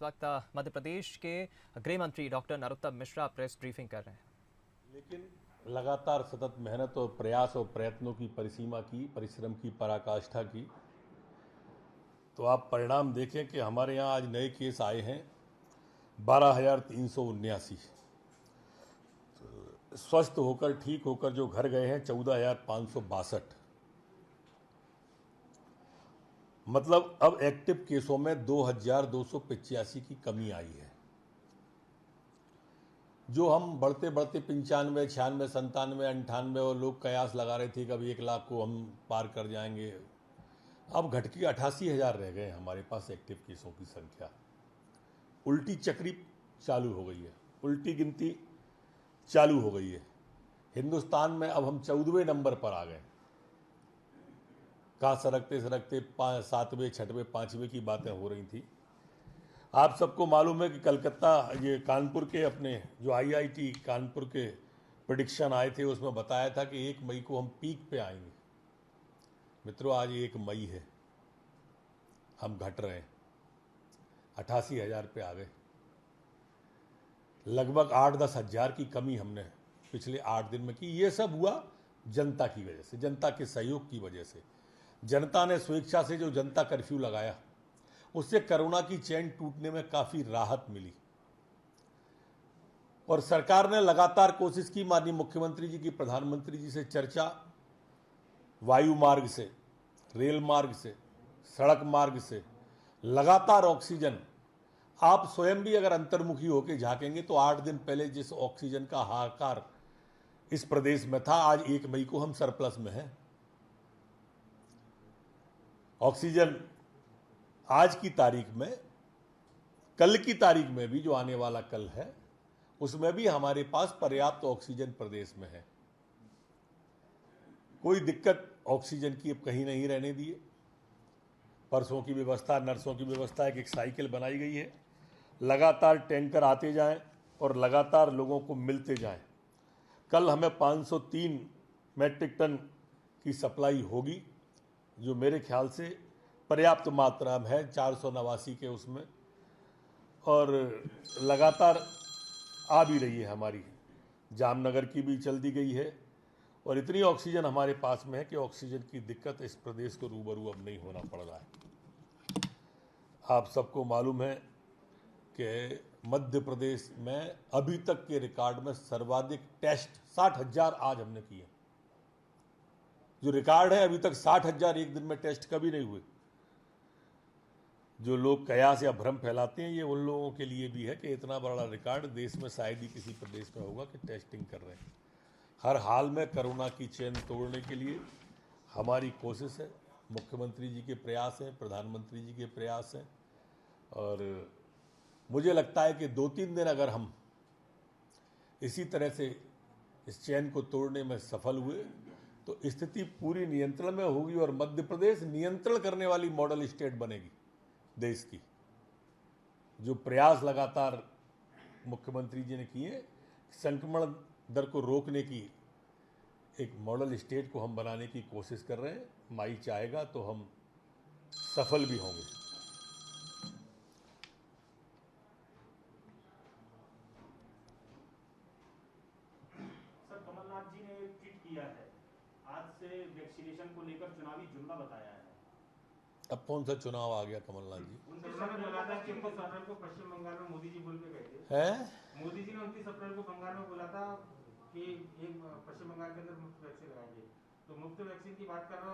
इस वक्त मध्य प्रदेश के गृह मंत्री doctor Narottam Mishra press briefing कर रहे हैं। लेकिन लगातार सतत मेहनत और प्रयास और प्रयत्नों की परिसीमा की, परिश्रम की पराकाष्ठा की, तो आप परिणाम देखें कि हमारे यहाँ आज नए केस आए हैं 12,379। स्वस्थ होकर, ठीक होकर जो घर गए हैं 14,562। मतलब अब एक्टिव केसों में 2,285 की कमी आई है। जो हम बढ़ते बढ़ते 95, 96, 97, 98 और लोग कयास लगा रहे थे कि अब 1 लाख को हम पार कर जाएंगे, अब घट के 88,000 रह गए हमारे पास एक्टिव केसों की संख्या। उल्टी चक्री चालू हो गई है, उल्टी गिनती चालू हो गई है। हिंदुस्तान में अब हम 14वें नंबर पर आ गए। कहाँ सरकते सरकते 7वें, 6वें, 5वें की बातें हो रही थी। आप सबको मालूम है कि कलकत्ता, ये कानपुर के अपने जो IIT कानपुर के प्रेडिक्शन आए थे, उसमें बताया था कि 1 मई को हम पीक पे आएंगे। मित्रों, आज 1 मई है, हम घट रहे हैं, 88,000 पे आ गए। लगभग 8-10 हज़ार की कमी हमने पिछले 8 दिन में की। ये सब हुआ जनता की वजह से, जनता के सहयोग की वजह से। जनता ने स्वेच्छा से जो जनता कर्फ्यू लगाया, उससे कोरोना की चेन टूटने में काफी राहत मिली। और सरकार ने लगातार कोशिश की, माननीय मुख्यमंत्री जी की प्रधानमंत्री जी से चर्चा, वायु मार्ग से, रेल मार्ग से, सड़क मार्ग से लगातार ऑक्सीजन। आप स्वयं भी अगर अंतर्मुखी होकर झांकेंगे तो 8 दिन पहले जिस ऑक्सीजन का हाहाकार इस प्रदेश में था, आज 1 मई को हम सरप्लस में हैं। ऑक्सीजन आज की तारीख में, कल की तारीख में भी, जो आने वाला कल है, उसमें भी हमारे पास पर्याप्त ऑक्सीजन प्रदेश में है। कोई दिक्कत ऑक्सीजन की अब कहीं नहीं रहने दिए। पर्सों की व्यवस्था, नर्सों की व्यवस्था, एक साइकिल बनाई गई है। लगातार टैंकर आते जाएं और लगातार लोगों को मिलते जाएं। कल हमें 503 मैट्रिक टन की सप्लाई होगी, जो मेरे ख्याल से पर्याप्त मात्रा में है, 489 के उसमें, और लगातार आ भी रही है। हमारी जामनगर की भी चल दी गई है और इतनी ऑक्सीजन हमारे पास में है कि ऑक्सीजन की दिक्कत इस प्रदेश को रूबरू अब नहीं होना पड़ रहा है। आप सबको मालूम है कि मध्य प्रदेश में अभी तक के रिकॉर्ड में सर्वाधिक टेस्ट 60,000 आज हमने किए। जो रिकॉर्ड है, अभी तक 60,000 एक दिन में टेस्ट कभी नहीं हुए। जो लोग कयास या भ्रम फैलाते हैं, ये उन लोगों के लिए भी है कि इतना बड़ा रिकॉर्ड देश में शायद ही किसी प्रदेश में होगा कि टेस्टिंग कर रहे हैं। हर हाल में कोरोना की चेन तोड़ने के लिए हमारी कोशिश है, मुख्यमंत्री जी के प्रयास हैं, प्रधानमंत्री जी के प्रयास हैं। और मुझे लगता है कि 2-3 दिन अगर हम इसी तरह से इस चेन को तोड़ने में सफल हुए तो स्थिति पूरी नियंत्रण में होगी और मध्य प्रदेश नियंत्रण करने वाली मॉडल स्टेट बनेगी देश की। जो प्रयास लगातार मुख्यमंत्री जी ने किए, संक्रमण दर को रोकने की एक मॉडल स्टेट को हम बनाने की कोशिश कर रहे हैं। माई चाहेगा तो हम सफल भी होंगे। सर, कमलनाथ जी ने एक ट्वीट किया है, आज से वैक्सीनेशन को लेकर चुनावी जुमला बताया है। अब कौन सा चुनाव आ गया कमलनाथ जी? 29 अप्रैल को पश्चिम बंगाल में मोदी जी बोल के गए थे। हैं? मोदी जी ने 29 अप्रैल को बंगाल में बोला था कि एक पश्चिम बंगाल के अंदर मुफ्त वैक्सीन लगाएंगे, तो मुफ्त वैक्सीन की बात कर रहा